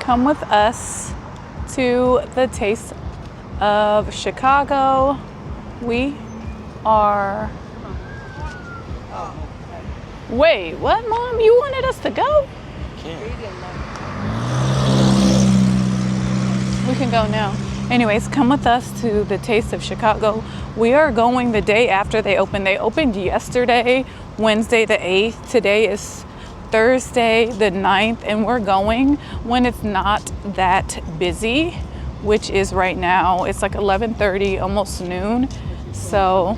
come with us to the Taste of Chicago. We are... Wait, what, Mom? You wanted us to go? We can go now. Anyways, come with us to the Taste of Chicago. We are going the day after they opened. They opened yesterday, Wednesday the 8th. Today is Thursday the 9th, and we're going when it's not that busy, which is right now. It's like 11:30, almost noon. So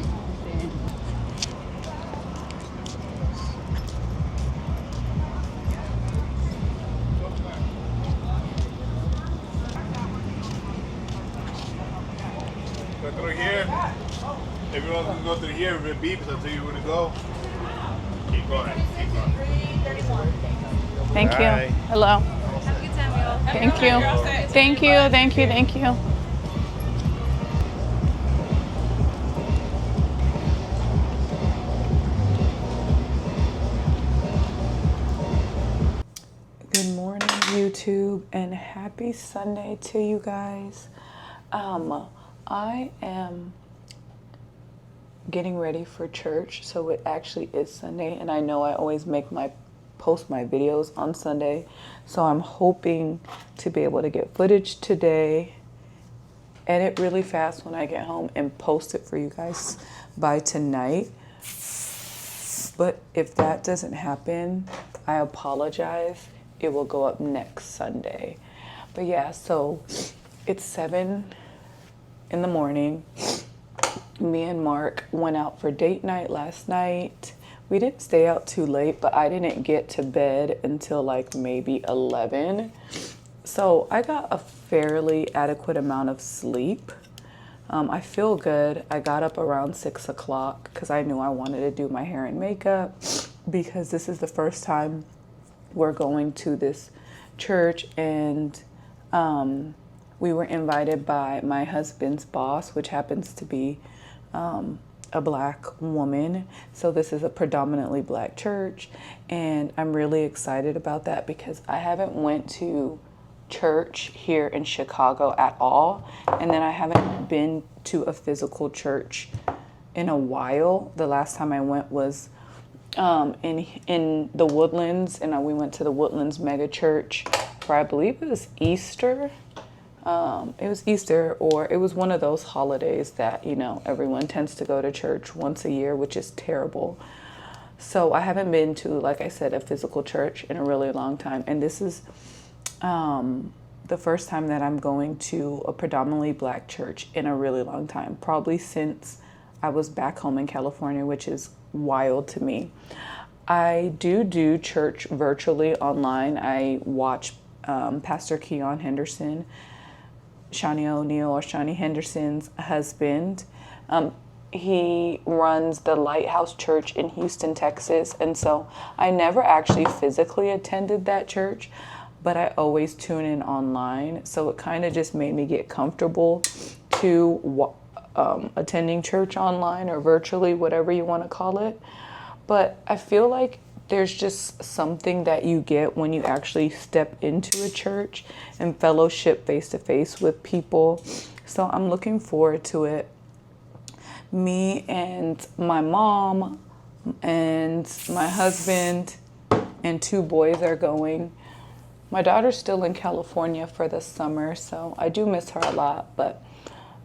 go through here. Everyone can go through here. If it beeps, I'll tell you where to go. Keep going. Keep going. thank you. Hi. Hello. Have a good time, y'all. Thank you. Thank you. Thank you. Thank you. Good morning, YouTube, and happy Sunday to you guys. I am getting ready for church, so it actually is Sunday, and I know I always post my videos on Sunday, so I'm hoping to be able to get footage today, edit really fast when I get home, and post it for you guys by tonight. But if that doesn't happen, I apologize. It will go up next Sunday. But yeah, so it's 7 in the morning. Me and Mark went out for date night last night. We didn't stay out too late, but I didn't get to bed until like maybe 11. So I got a fairly adequate amount of sleep. I feel good. I got up around 6 o'clock because I knew I wanted to do my hair and makeup because this is the first time we're going to this church, and we were invited by my husband's boss, which happens to be a black woman. So this is a predominantly black church, and I'm really excited about that because I haven't went to church here in Chicago at all, and then I haven't been to a physical church in a while. The last time I went was in the Woodlands, and we went to the Woodlands mega church for, I believe it was Easter. It was Easter, or it was one of those holidays that, you know, everyone tends to go to church once a year, which is terrible. So I haven't been to, like I said, a physical church in a really long time. And this is the first time that I'm going to a predominantly black church in a really long time, probably since I was back home in California, which is wild to me. I do church virtually online. I watch Pastor Keon Henderson, Shawnee O'Neal, or Shawnee Henderson's husband. He runs the Lighthouse Church in Houston, Texas. And so I never actually physically attended that church, but I always tune in online. So it kind of just made me get comfortable to attending church online or virtually, whatever you want to call it. But I feel like there's just something that you get when you actually step into a church and fellowship face to face with people. So I'm looking forward to it. Me and my mom and my husband and 2 boys are going. My daughter's still in California for the summer, so I do miss her a lot. But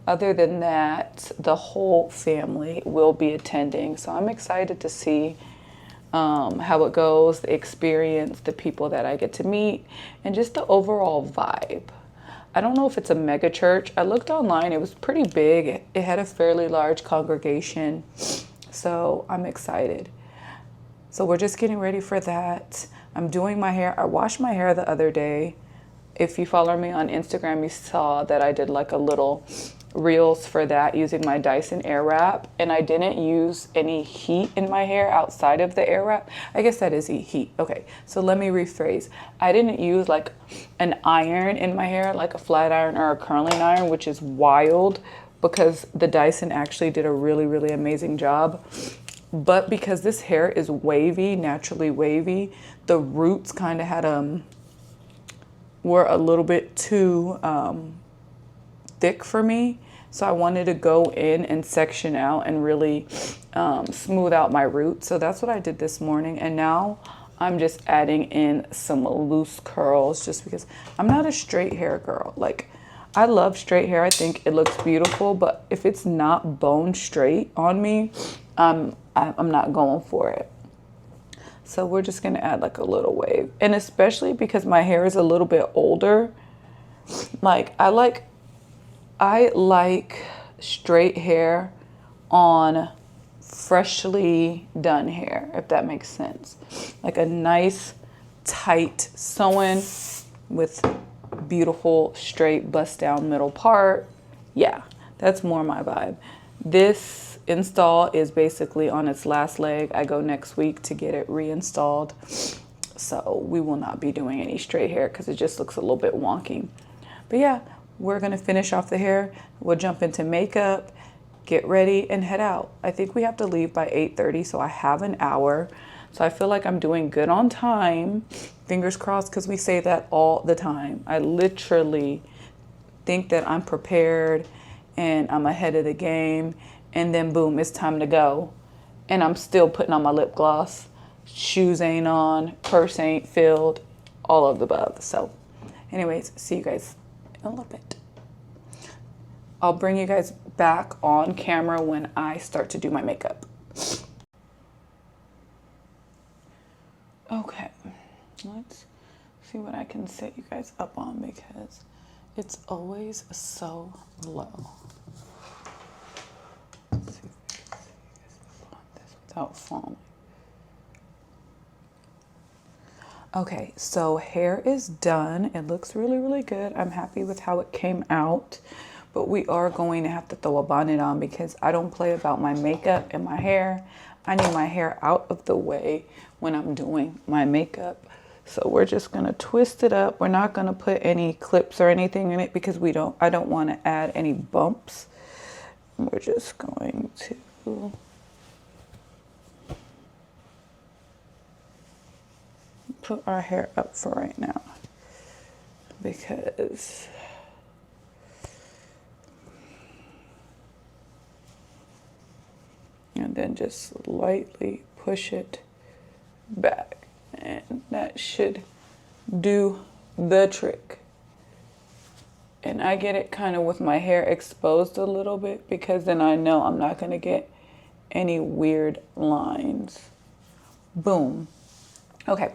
other than that, the whole family will be attending. So I'm excited to see how it goes, the experience, the people that I get to meet, and just the overall vibe. I don't know if it's a mega church. I looked online. It was pretty big. It had a fairly large congregation. So I'm excited. So we're just getting ready for that. I'm doing my hair. I washed my hair the other day. If you follow me on Instagram, you saw that I did like a little reels for that using my Dyson Airwrap, and I didn't use any heat in my hair outside of the Airwrap. I guess that is heat. Okay, so let me rephrase. I didn't use like an iron in my hair, like a flat iron or a curling iron, which is wild because the Dyson actually did a really, really amazing job. But because this hair is wavy, naturally wavy, the roots kind of had were a little bit too thick for me. So I wanted to go in and section out and really smooth out my roots. So that's what I did this morning. And now I'm just adding in some loose curls just because I'm not a straight hair girl. Like, I love straight hair. I think it looks beautiful, but if it's not bone straight on me, I'm not going for it. So we're just gonna add like a little wave. And especially because my hair is a little bit older, like I like straight hair on freshly done hair, if that makes sense. Like a nice, tight sew-in with beautiful, straight, bust down middle part. Yeah, that's more my vibe. This install is basically on its last leg. I go next week to get it reinstalled. So we will not be doing any straight hair because it just looks a little bit wonky. But yeah, we're gonna finish off the hair. We'll jump into makeup, get ready, and head out. I think we have to leave by 8:30, so I have an hour. So I feel like I'm doing good on time. Fingers crossed, because we say that all the time. I literally think that I'm prepared and I'm ahead of the game, and then boom, it's time to go. And I'm still putting on my lip gloss. Shoes ain't on, purse ain't filled, all of the above. So anyways, see you guys in a little bit. I'll bring you guys back on camera when I start to do my makeup. Okay, let's see what I can set you guys up on because it's always so low. Let's see if I can set you guys up on this without falling. Okay, so hair is done. It looks really, really good. I'm happy with how it came out, but we are going to have to throw a bonnet on because I don't play about my makeup and my hair. I need my hair out of the way when I'm doing my makeup. So we're just gonna twist it up. We're not gonna put any clips or anything in it because I don't want to add any bumps. We're just going to put our hair up for right now because and then just lightly push it back, and that should do the trick. And I get it kind of with my hair exposed a little bit because then I know I'm not going to get any weird lines. Boom. Okay,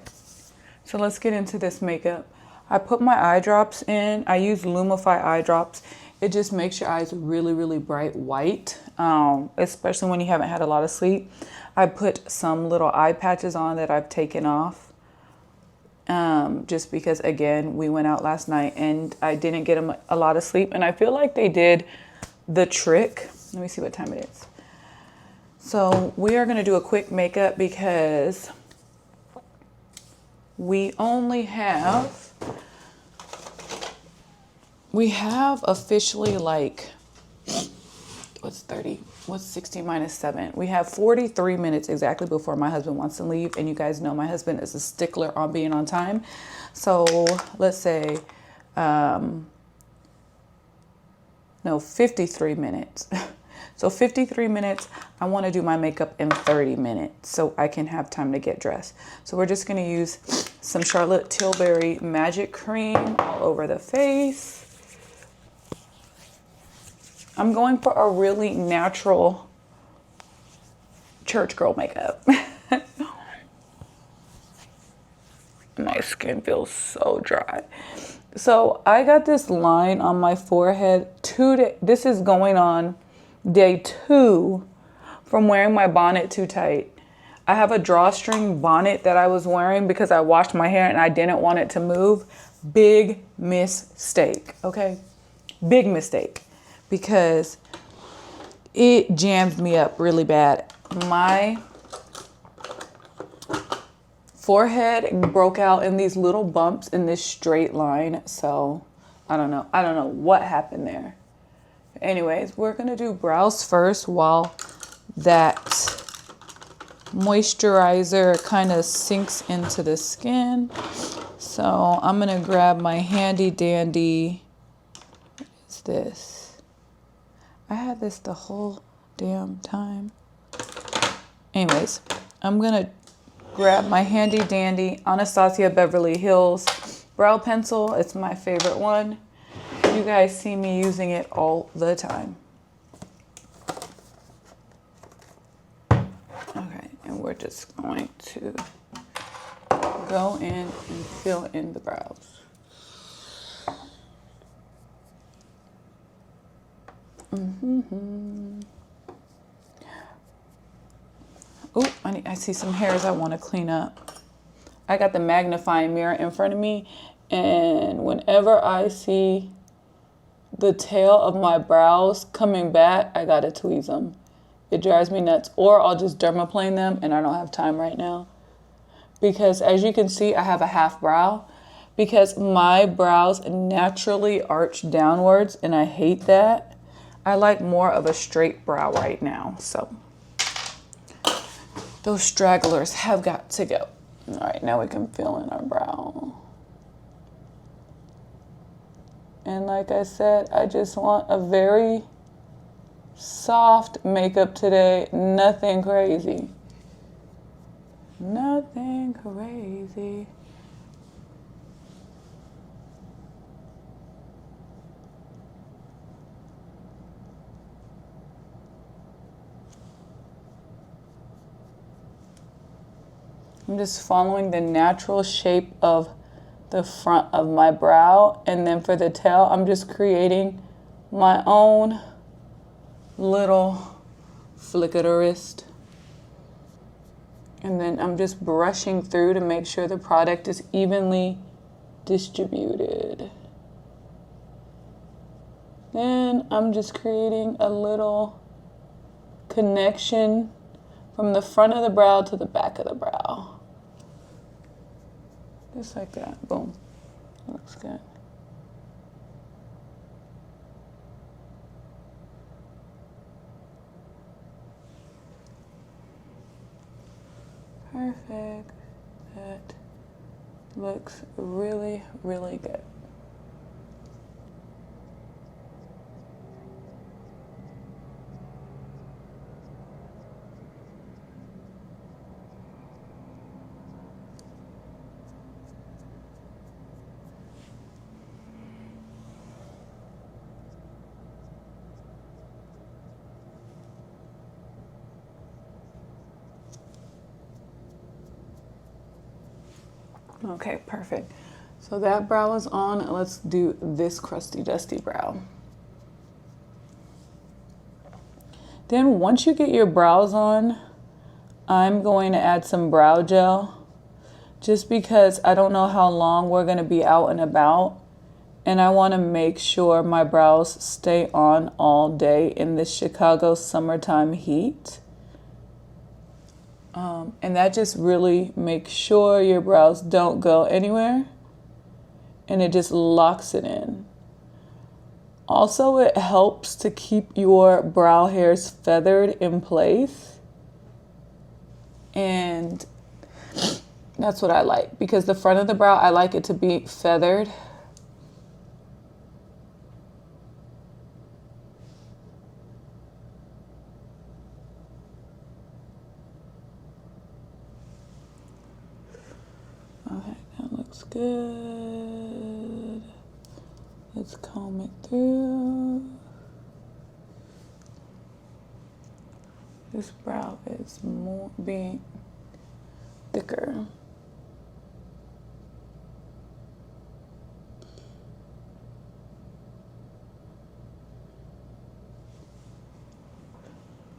so let's get into this makeup. I put my eye drops in. I use Lumify eye drops. It just makes your eyes really, really bright white, especially when you haven't had a lot of sleep. I put some little eye patches on that I've taken off just because, again, we went out last night and I didn't get a lot of sleep. And I feel like they did the trick. Let me see what time it is. So we are going to do a quick makeup because we have officially like, what's 60 minus 7? We have 43 minutes exactly before my husband wants to leave. And you guys know my husband is a stickler on being on time. So let's say, 53 minutes. So 53 minutes, I want to do my makeup in 30 minutes so I can have time to get dressed. So we're just going to use some Charlotte Tilbury Magic Cream all over the face. I'm going for a really natural church girl makeup. My skin feels so dry. So I got this line on my forehead this is going on day 2 from wearing my bonnet too tight. I have a drawstring bonnet that I was wearing because I washed my hair and I didn't want it to move. Big mistake, okay? Big mistake because it jammed me up really bad. My forehead broke out in these little bumps in this straight line. So I don't know what happened there. Anyways, we're going to do brows first while that moisturizer kind of sinks into the skin. So I'm gonna grab my handy dandy. What's this? I had this the whole damn time. Anyways, I'm gonna grab my handy dandy Anastasia Beverly Hills brow pencil. It's my favorite one. You guys see me using it all the time. Okay, and we're just going to go in and fill in the brows. Oh, I see some hairs I want to clean up. I got the magnifying mirror in front of me, and whenever I see the tail of my brows coming back, I gotta tweeze them. It drives me nuts. Or I'll just dermaplane them, and I don't have time right now. Because as you can see, I have a half brow. Because my brows naturally arch downwards, and I hate that. I like more of a straight brow right now, so those stragglers have got to go. All right, now we can fill in our brow. And like I said, I just want a very soft makeup today. Nothing crazy. Nothing crazy. I'm just following the natural shape of the front of my brow. And then for the tail, I'm just creating my own little flick of the wrist. And then I'm just brushing through to make sure the product is evenly distributed. Then I'm just creating a little connection from the front of the brow to the back of the brow. Just like that. Boom. Looks good. Perfect. That looks really, really good. Okay, perfect. So that brow is on. Let's do this crusty dusty brow. Then once you get your brows on, I'm going to add some brow gel just because I don't know how long we're going to be out and about. And I want to make sure my brows stay on all day in this Chicago summertime heat. And that just really makes sure your brows don't go anywhere. And it just locks it in. Also, it helps to keep your brow hairs feathered in place. And that's what I like. Because the front of the brow, I like it to be feathered. Okay, that looks good. Let's comb it through. This brow is more being thicker.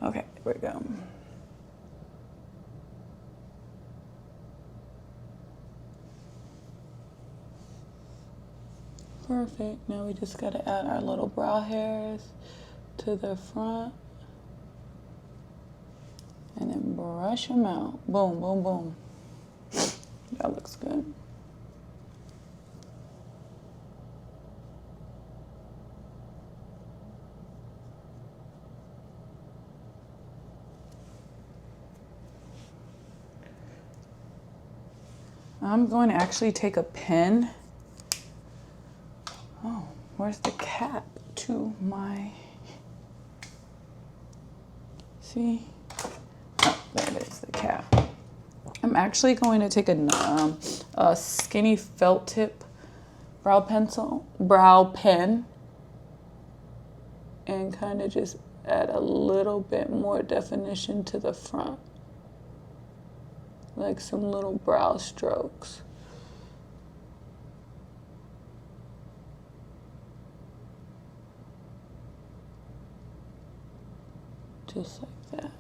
Okay, here we go. Perfect. Now we just got to add our little brow hairs to the front. And then brush them out. Boom, boom, boom. That looks good. I'm going to actually take a pen. Oh, where's the cap to my... See? Oh, there it is, the cap. I'm actually going to take a skinny felt tip brow pen, and kind of just add a little bit more definition to the front. Like some little brow strokes. Just like that.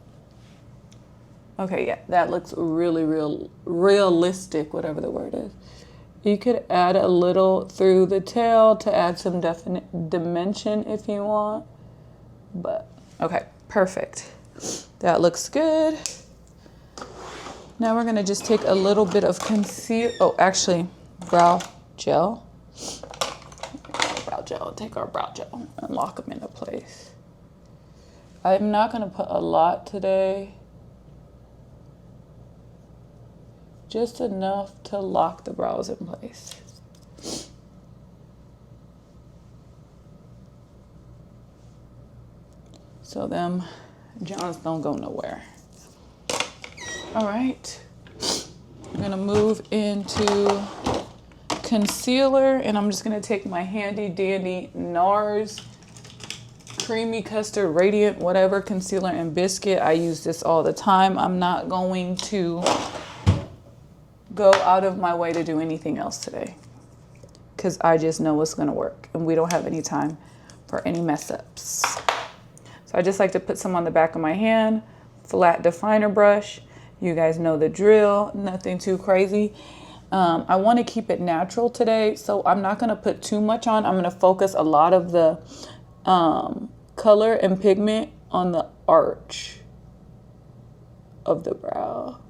Okay, yeah, that looks really realistic, whatever the word is. You could add a little through the tail to add some definite dimension if you want. But, okay, perfect. That looks good. Now we're gonna just take a little bit of brow gel. Take our brow gel and lock them into place. I'm not gonna put a lot today. Just enough to lock the brows in place. So them Johns don't go nowhere. All right, I'm gonna move into concealer, and I'm just gonna take my handy dandy NARS Creamy Custard Radiant whatever concealer and biscuit. I use this all the time. I'm not going to go out of my way to do anything else today because I just know it's gonna work and we don't have any time for any mess ups. So I just like to put some on the back of my hand, flat definer brush. You guys know the drill, nothing too crazy. I want to keep it natural today, so I'm not gonna put too much on. I'm gonna focus a lot of the color and pigment on the arch of the brow.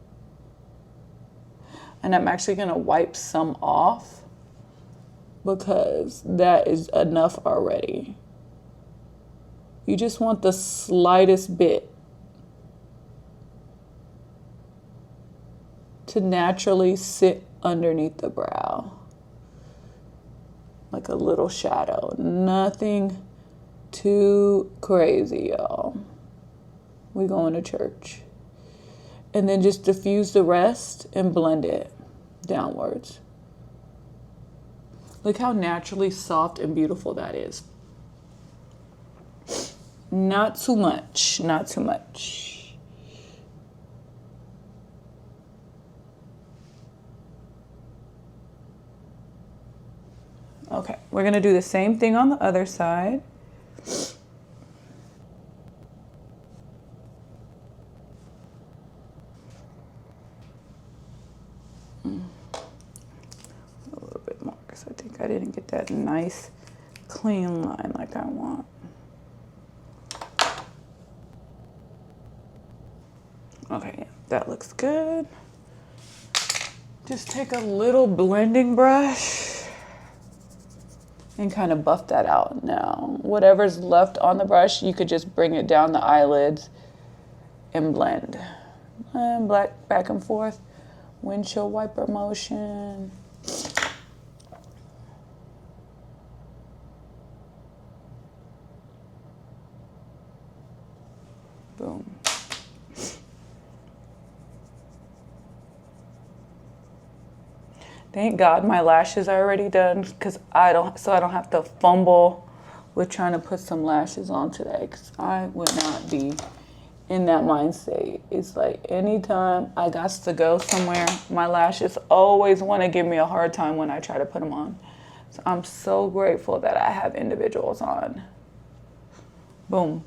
And I'm actually gonna wipe some off because that is enough already. You just want the slightest bit to naturally sit underneath the brow. Like a little shadow. Nothing too crazy, y'all. We going to church. And then just diffuse the rest and blend it downwards. Look how naturally soft and beautiful that is. Not too much, not too much. Okay, we're gonna do the same thing on the other side. A little bit more because I think I didn't get that nice clean line like I want. Okay, that looks good. Just take a little blending brush and kind of buff that out. Now, whatever's left on the brush, you could just bring it down the eyelids and blend. And back and forth. Windshield wiper motion. Boom. Thank God my lashes are already done because I don't have to fumble with trying to put some lashes on today because I would not be in that mind state. It's like anytime I got to go somewhere, my lashes always want to give me a hard time when I try to put them on. So I'm so grateful that I have individuals on. Boom.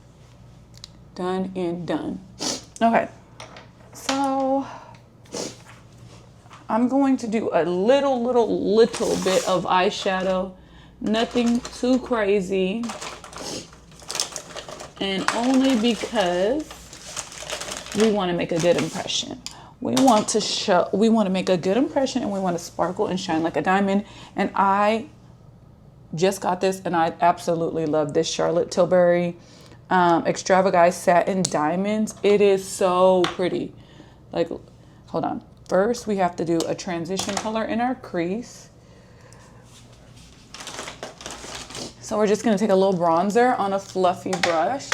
Done and done. Okay. So I'm going to do a little bit of eyeshadow. Nothing too crazy. And only because we want to make a good impression. We want to make a good impression and we want to sparkle and shine like a diamond. And I just got this and I absolutely love this Charlotte Tilbury Extravaganza Satin Diamonds. It is so pretty. Like, hold on. first we have to do a transition color in our crease. So we're just gonna take a little bronzer on a fluffy brush.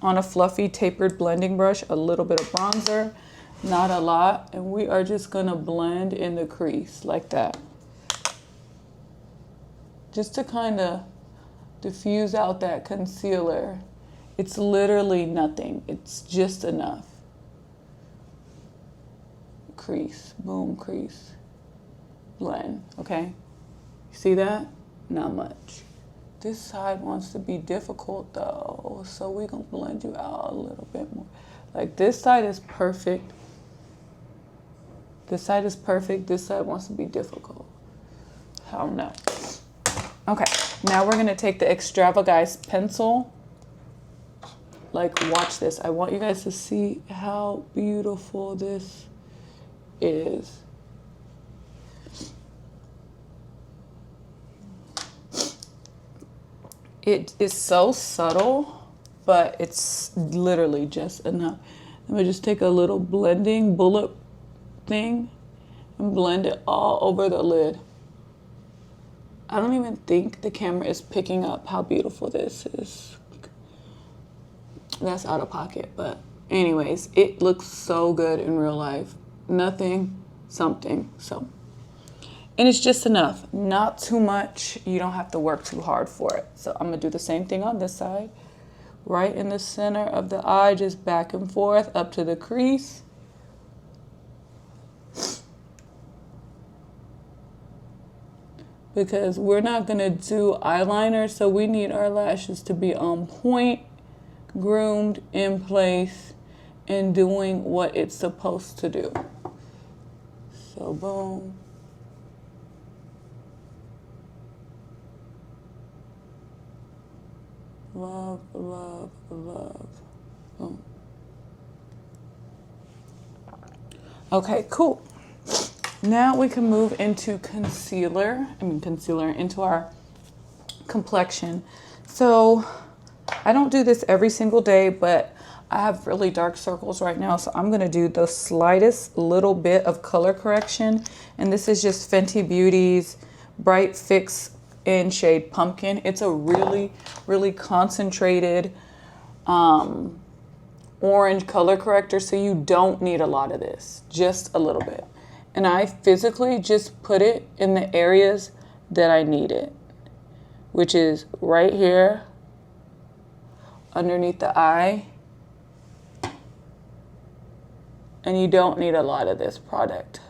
On a fluffy tapered blending brush, a little bit of bronzer, not a lot. And we are just gonna blend in the crease like that. Just to kind of diffuse out that concealer. It's literally nothing. It's just enough. Crease, boom, crease, blend, okay? See that? Not much. This side wants to be difficult though, so we're gonna blend you out a little bit more. Like this side is perfect. This side is perfect. This side wants to be difficult. I don't know. Okay, now we're gonna take the Extravagize pencil. Like, watch this. I want you guys to see how beautiful this is. It is so subtle, but it's literally just enough. I'm gonna just take a little blending bullet thing and blend it all over the lid. I don't even think the camera is picking up how beautiful this is. That's out of pocket, but anyways, it looks so good in real life. Nothing, something, so. And it's just enough, not too much. You don't have to work too hard for it. So I'm gonna do the same thing on this side. Right in the center of the eye, just back and forth up to the crease. Because we're not gonna do eyeliner, so we need our lashes to be on point, groomed, in place, and doing what it's supposed to do. So boom. Love, love, love. Boom. Okay, cool. Now we can move into concealer. Into our complexion. So I don't do this every single day, but I have really dark circles right now, so I'm gonna do the slightest little bit of color correction. And this is just Fenty Beauty's Bright Fix in shade Pumpkin. It's a really, really concentrated orange color corrector, so you don't need a lot of this, just a little bit. And I physically just put it in the areas that I need it, which is right here, underneath the eye. And you don't need a lot of this product.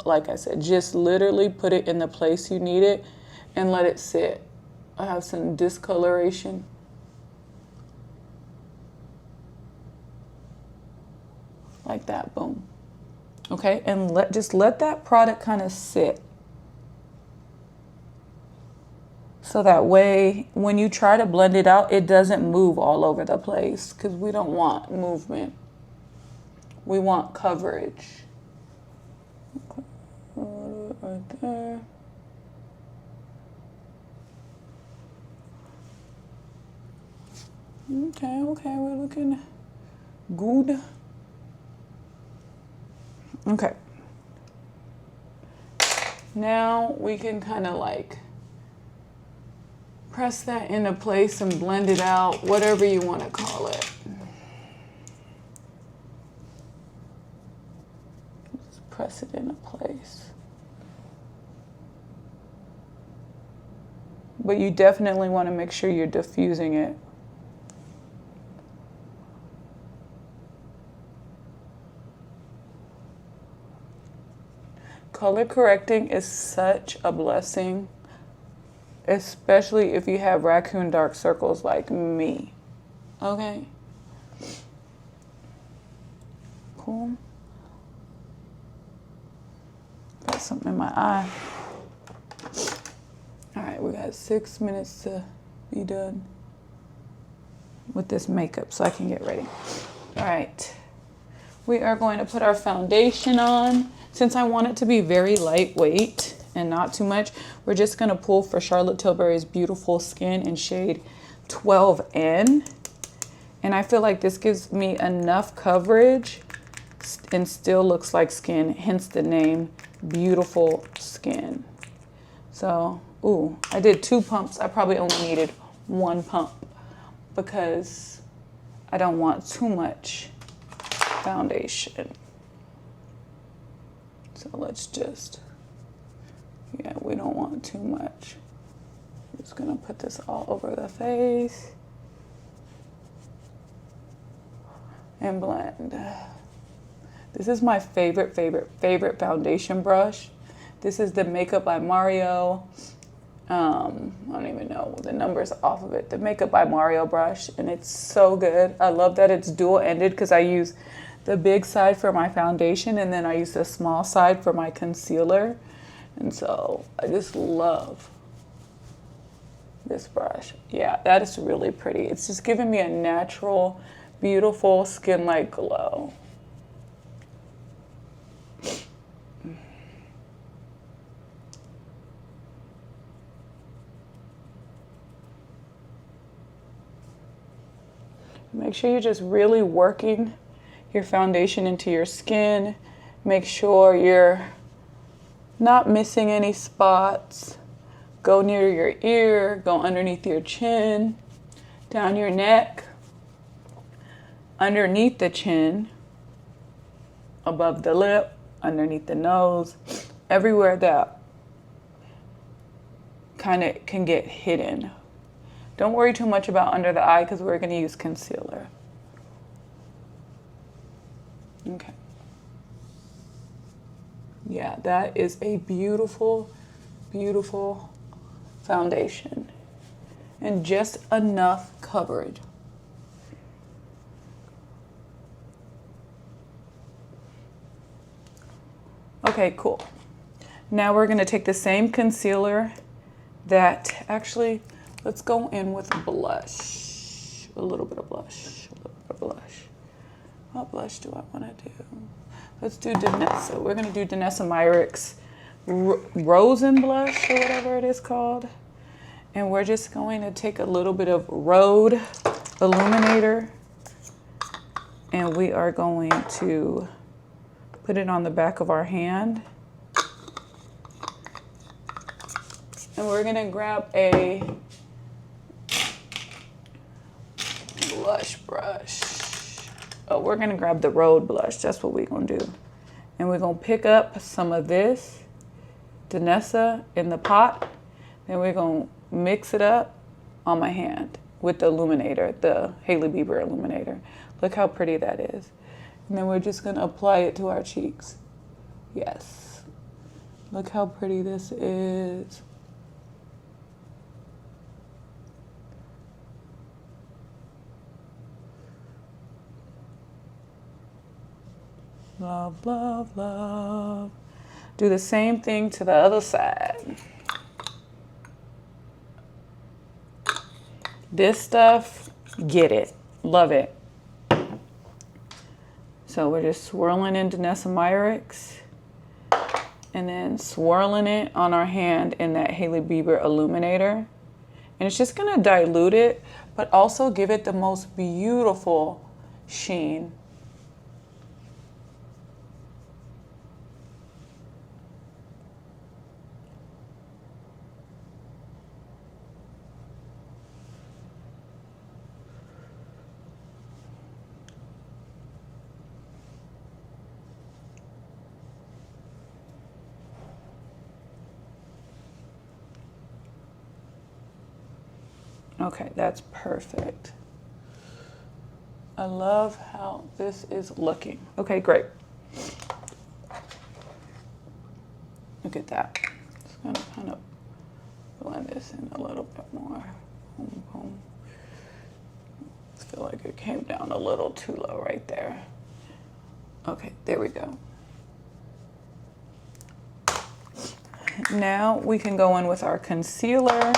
Like I said, just literally put it in the place you need it and let it sit. I have some discoloration. Like that, boom. Okay, and just let that product kind of sit. So that way, when you try to blend it out, it doesn't move all over the place, because we don't want movement. We want coverage. Okay. Right there. Okay, we're looking good. Okay. Now we can kind of like press that into place and blend it out, whatever you want to call it. Just press it into place. But you definitely want to make sure you're diffusing it. Color correcting is such a blessing, especially if you have raccoon dark circles like me. Okay? Cool. Got something in my eye. All right, we got 6 minutes to be done with this makeup so I can get ready. All right. We are going to put our foundation on. Since I want it to be very lightweight and not too much, we're just gonna pull for Charlotte Tilbury's Beautiful Skin in shade 12N. And I feel like this gives me enough coverage and still looks like skin, hence the name Beautiful Skin. So, ooh, I did 2 pumps. I probably only needed 1 pump because I don't want too much foundation. So let's just, yeah, we don't want too much. I'm just gonna put this all over the face and blend. This is my favorite foundation brush. This is the Makeup by Mario. I don't even know the numbers off of it. The Makeup by Mario brush, and it's so good. I love that it's dual-ended because I use the big side for my foundation and then I use the small side for my concealer. And so I just love this brush. Yeah, that is really pretty. It's just giving me a natural, beautiful skin-like glow. Make sure you're just really working your foundation into your skin. Make sure you're not missing any spots. Go near your ear, go underneath your chin, down your neck, underneath the chin, above the lip, underneath the nose, everywhere that kind of can get hidden. Don't worry too much about under the eye because we're going to use concealer. Okay. Yeah, that is a beautiful, beautiful foundation. And just enough coverage. Okay, cool. Now we're going to take the same concealer that actually... Let's go in with blush, a little bit of blush, a little bit of blush. What blush do I want to do? Let's do Danessa. We're going to do Danessa Myricks Rosen Blush or whatever it is called. And we're just going to take a little bit of Rhode Illuminator and we are going to put it on the back of our hand. And we're going to grab a blush brush. Oh, we're gonna grab the Rhode blush. That's what we're gonna do. And we're gonna pick up some of this Danessa in the pot. Then we're gonna mix it up on my hand with the illuminator, the Hailey Bieber illuminator. Look how pretty that is. And then we're just gonna apply it to our cheeks. Yes. Look how pretty this is. Love, love, love. Do the same thing to the other side. This stuff, get it. Love it. So we're just swirling in Danessa Myricks and then swirling it on our hand in that Hailey Bieber illuminator. And it's just gonna dilute it, but also give it the most beautiful sheen. Okay, that's perfect. I love how this is looking. Okay, great. Look at that. Just gonna kind of blend this in a little bit more. Boom, boom. I feel like it came down a little too low right there. Okay, there we go. Now we can go in with our concealer.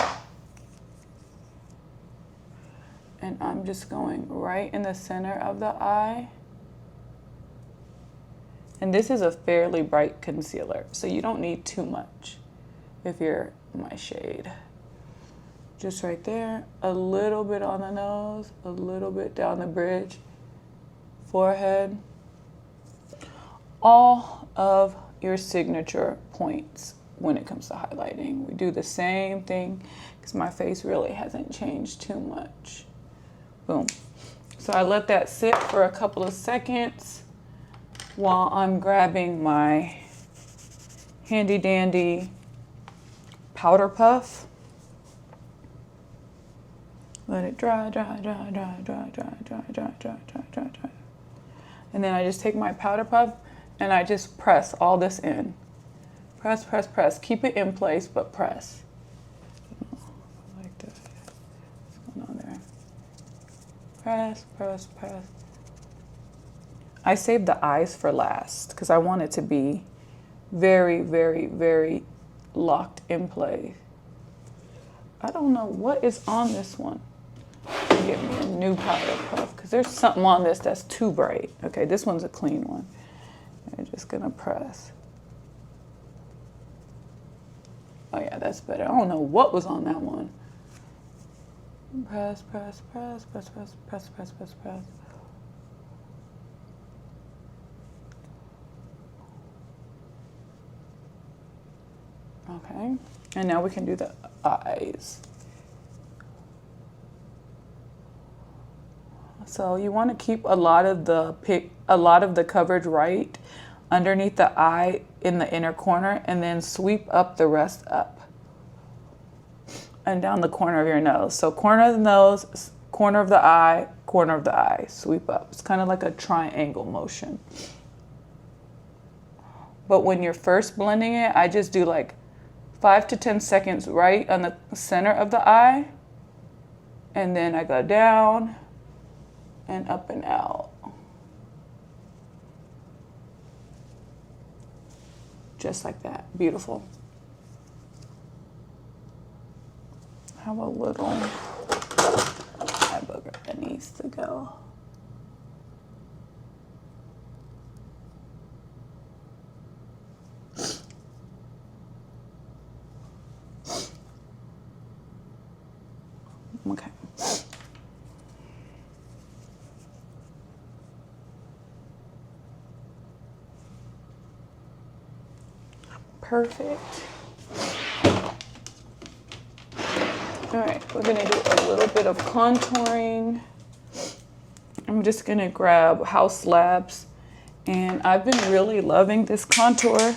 And I'm just going right in the center of the eye. And this is a fairly bright concealer, so you don't need too much if you're my shade. Just right there. A little bit on the nose, a little bit down the bridge, forehead. All of your signature points when it comes to highlighting. We do the same thing because my face really hasn't changed too much. Boom. So I let that sit for a couple of seconds while I'm grabbing my handy dandy powder puff. Let it dry, dry, dry, dry, dry, dry, dry, dry, dry, dry, dry, dry. And then I just take my powder puff and I just press all this in. Press, press, press. Keep it in place, but press. Like that. What's going on there? Press, press, press. I saved the eyes for last because I want it to be very, very, very locked in place. I don't know what is on this one. Get me a new powder puff because there's something on this that's too bright. Okay, this one's a clean one. I'm just gonna press. Oh yeah, that's better. I don't know what was on that one. Press, press, press, press, press, press, press, press, press. Okay, and now we can do the eyes. So you want to keep a lot of the coverage right underneath the eye in the inner corner, and then sweep up the rest up and down the corner of your nose. So corner of the nose, corner of the eye, sweep up. It's kind of like a triangle motion. But when you're first blending it, I just do like 5 to 10 seconds right on the center of the eye, and then I go down and up and out. Just like that. Beautiful. Have a little eye booger that needs to go. Okay. Perfect. All right, we're gonna do a little bit of contouring. I'm just gonna grab House Labs, and I've been really loving this contour.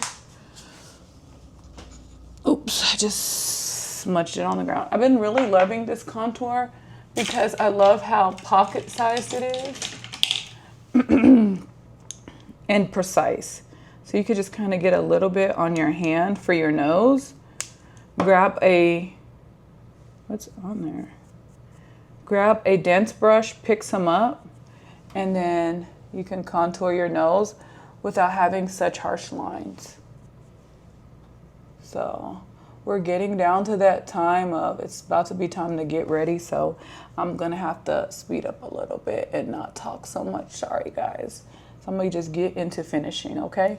Oops, I just smudged it on the ground. I've been really loving this contour because I love how pocket-sized it is and precise. So you could just kind of get a little bit on your hand for your nose. Grab a, what's on there? Grab a dense brush, pick some up, and then you can contour your nose without having such harsh lines. So we're getting down to that time of, it's about to be time to get ready. So I'm gonna have to speed up a little bit and not talk so much. Sorry guys. So I'm gonna just get into finishing, okay?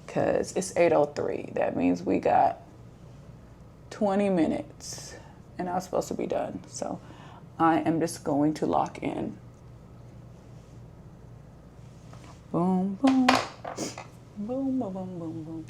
Because it's 8:03. That means we got 20 minutes and I was supposed to be done. So I am just going to lock in. Boom, boom. Boom, boom, boom, boom, boom.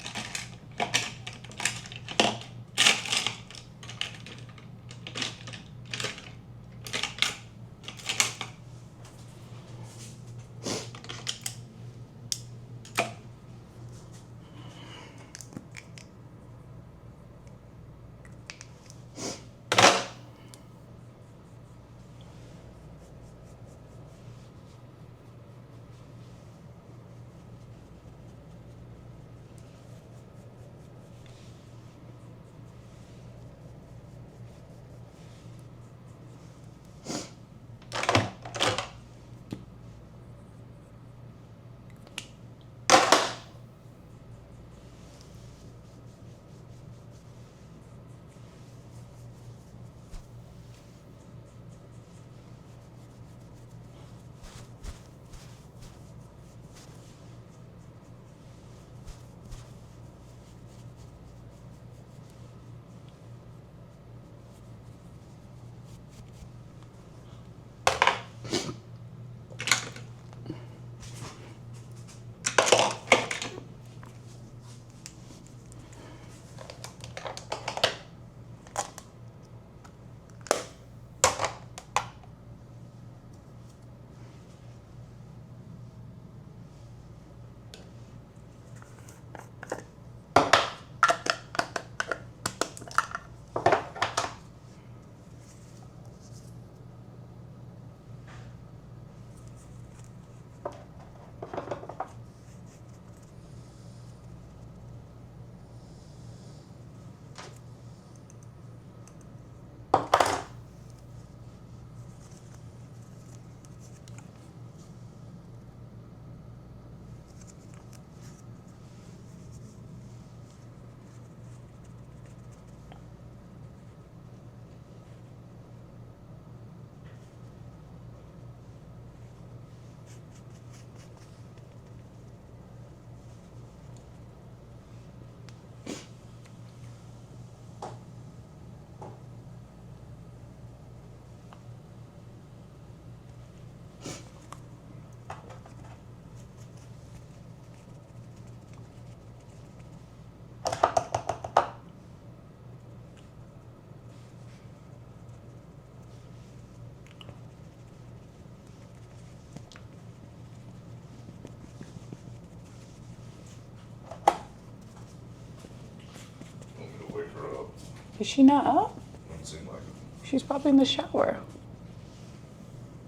Is she not up? Doesn't seem like it. She's probably in the shower.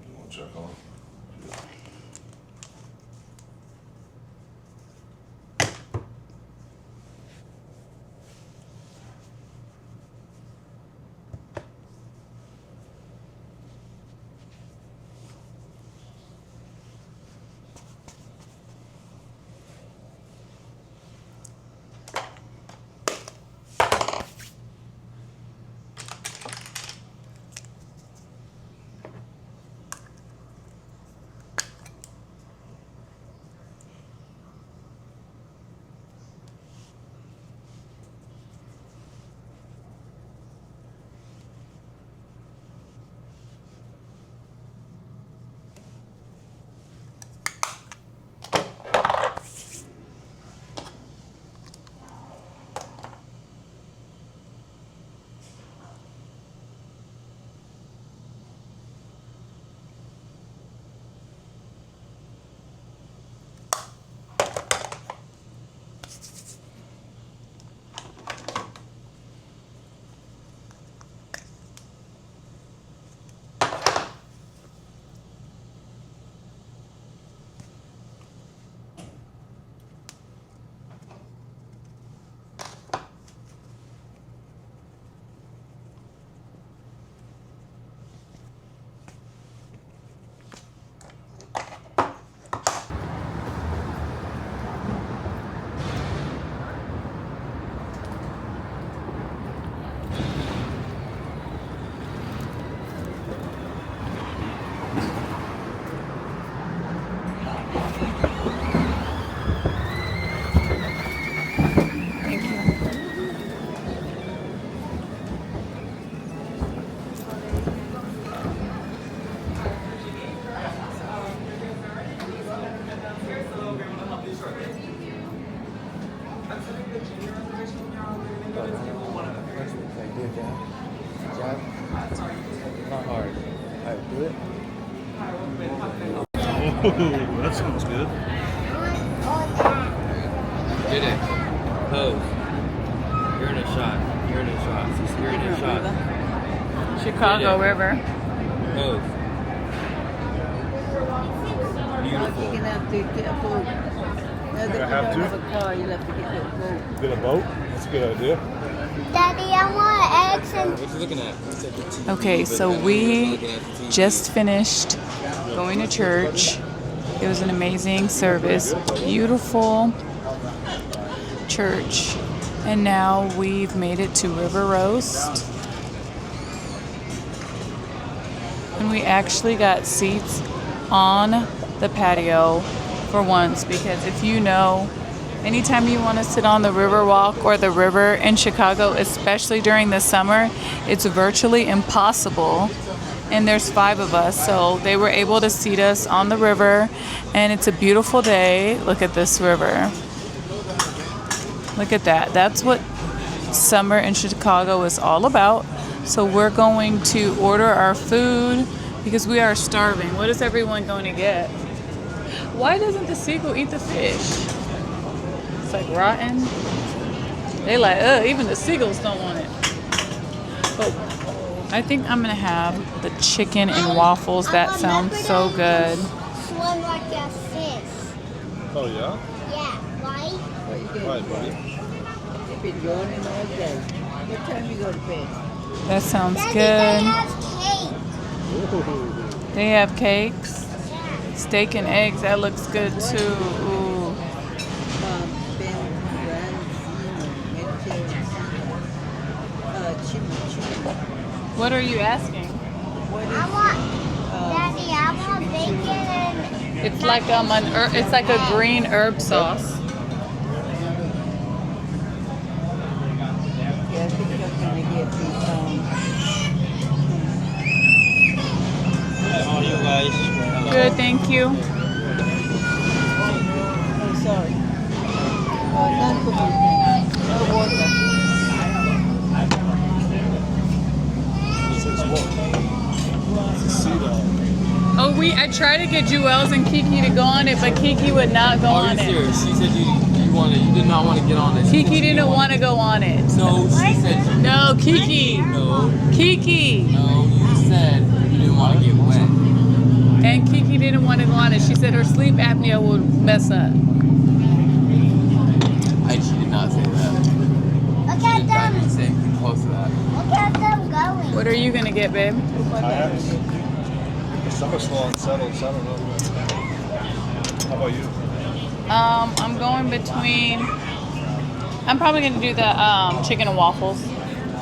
You want to check on? Thank you. Good job. Good job. Not hard. Alright, do it. Oh, that sounds good. Get it. Pose. You're in a shot. You're in a shot. You're in a shot. Chicago River. Pose. Beautiful. You're gonna have to get a boat. Now that you have don't to? have a car, you'll have to get a boat. Get a boat? That's a good idea. Daddy, I want eggs and What you looking at? Okay, so we just finished going to church. It was an amazing service, beautiful church. And now we've made it to River Roast. And we actually got seats on the patio for once, because if you know, anytime you want to sit on the river walk or the river in Chicago, especially during the summer, it's virtually impossible. And there's 5 of us, so they were able to seat us on the river, and it's a beautiful day. Look at this river. Look at that. That's what summer in Chicago is all about. So we're going to order our food because we are starving. What is everyone going to get? Why doesn't the seagull eat the fish? It's like rotten. They like, ugh, even the seagulls don't want it. But I think I'm gonna have the chicken and waffles. That sounds so good. swim like a fish. Oh, yeah? Yeah, right? What you doing? Right, buddy. You've been going in all day. What time you go to bed? That sounds Daddy, good. they have cake. Ooh. They have cakes, Yeah. steak and eggs. That looks good too. Ooh. Ben, chimichurri. What are you asking? What I is want, Daddy, I want bacon and It's like it's like a green herb sauce. Yeah, I think I'm gonna get the How are you guys? Good, thank you. oh sorry. Non-commitment. No water. Oh, I tried to get Jewels and Kiki to go on it, but Kiki would not go Are on you it. serious? She said you did not want to get on it. She said Kiki you didn't want to go on it. No, she said you. No, Kiki. No, Kiki. no, you said you didn't want to get wet. And Kiki didn't want to go on it. She said her sleep apnea would mess up. She did not say that. Look She at did not them. say anything close to that. Look at them going. What are you gonna get, babe? Kayaks. The summer's slow and settled, so I don't know. How about you? I'm going between. I'm probably gonna do the chicken and waffles.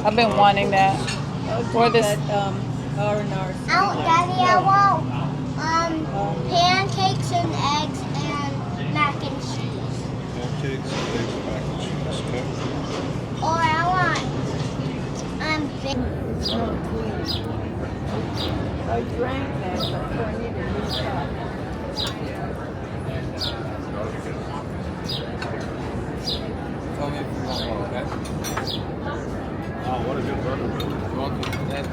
I've been wanting that. Or this. R&R. Oh, Daddy, I want pancakes and eggs and mac and cheese. Pancakes, eggs, and mac and cheese. Okay. Or I want big. I drank that, but I need a new cup. Tell me if you want more, okay? Oh, what a good burger. You want that?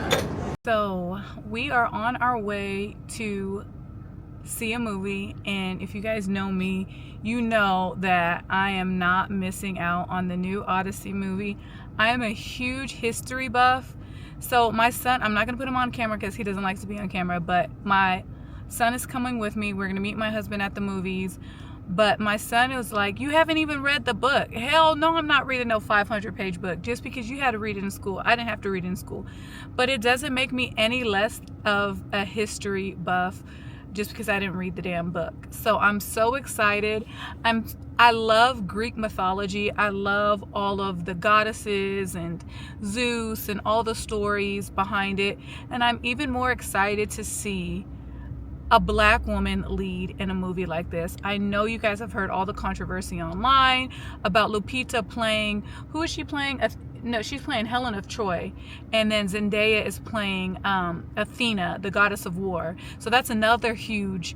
So we are on our way to see a movie, and if you guys know me, you know that I am not missing out on the new Odyssey movie. I am a huge history buff. So my son, I'm not gonna put him on camera because he doesn't like to be on camera, but my son is coming with me. We're gonna meet my husband at the movies. But my son was like, you haven't even read the book. Hell no, I'm not reading no 500-page book just because you had to read it in school. I didn't have to read it in school. But it doesn't make me any less of a history buff just because I didn't read the damn book. So I'm so excited. I love Greek mythology. I love all of the goddesses and Zeus and all the stories behind it. And I'm even more excited to see a black woman lead in a movie like this. I know you guys have heard all the controversy online about Lupita playing, who is she playing? No, she's playing Helen of Troy, and then Zendaya is playing Athena, the goddess of war. So that's another huge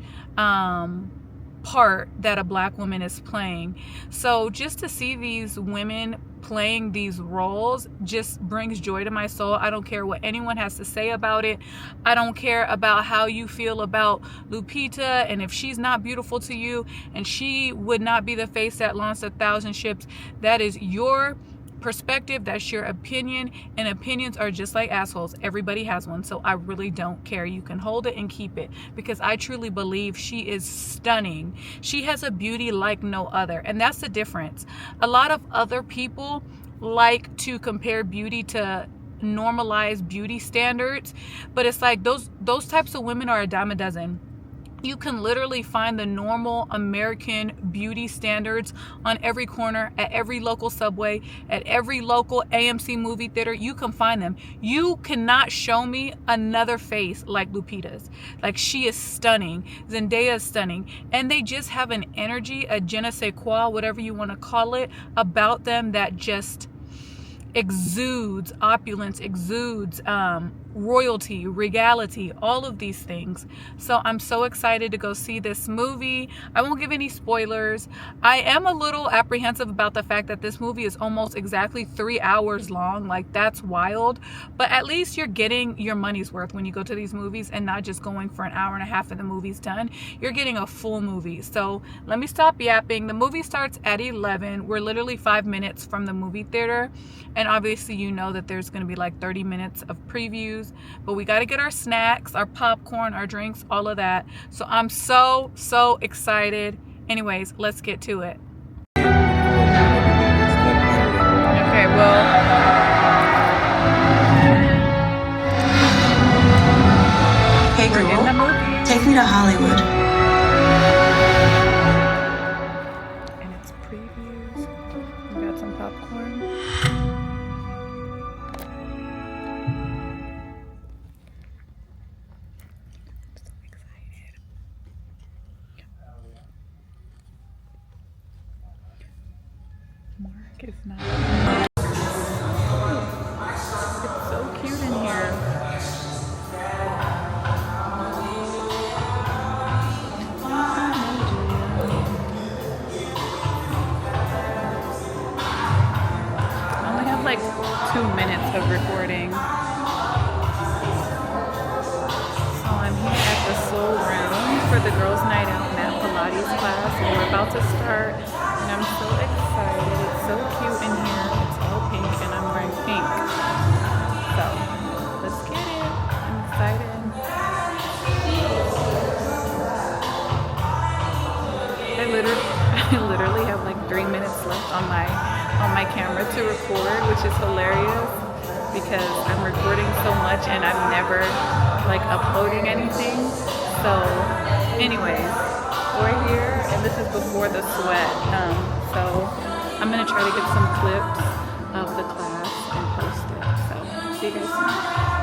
part that a black woman is playing. So just to see these women playing these roles just brings joy to my soul. I don't care what anyone has to say about it. I don't care about how you feel about Lupita, and if she's not beautiful to you and she would not be the face that launched 1,000 ships, that is your perspective, that's your opinion, and opinions are just like assholes. Everybody has one, so I really don't care. You can hold it and keep it, because I truly believe she is stunning. She has a beauty like no other, and that's the difference. A lot of other people like to compare beauty to normalize beauty standards, but it's like those types of women are a dime a dozen. You can literally find the normal American beauty standards on every corner, at every local Subway, at every local AMC movie theater. You can find them. You cannot show me another face like Lupita's. Like, she is stunning. Zendaya is stunning. And they just have an energy, a je ne sais quoi, whatever you want to call it, about them that just exudes opulence, exudes royalty, regality, all of these things. So I'm so excited to go see this movie. I won't give any spoilers. I am a little apprehensive about the fact that this movie is almost exactly 3 hours long. Like, that's wild. But at least you're getting your money's worth when you go to these movies, and not just going for an hour and a half and the movie's done. You're getting a full movie. So let me stop yapping. The movie starts at 11. We're literally 5 minutes from the movie theater. And obviously, you know that there's going to be like 30 minutes of previews, but we got to get our snacks, our popcorn, our drinks, all of that. So I'm so excited. Anyways, let's get to it. Okay, well, Hey we're in the girl, movie. take me to Hollywood. And it's previews. We got some popcorn. Mark is not. It's so cute in here. I only have like 2 minutes of recording. So I'm here at the Soul Room for the girls' night out mat Pilates class, and we're about to start. And I'm so excited. It's so cute in here. It's all pink, and I'm wearing pink. to record, which is hilarious because I'm recording so much and I'm never like uploading anything. So anyways, we're here and this is before the sweat. So I'm gonna try to get some clips of the class and post it. So see you guys soon.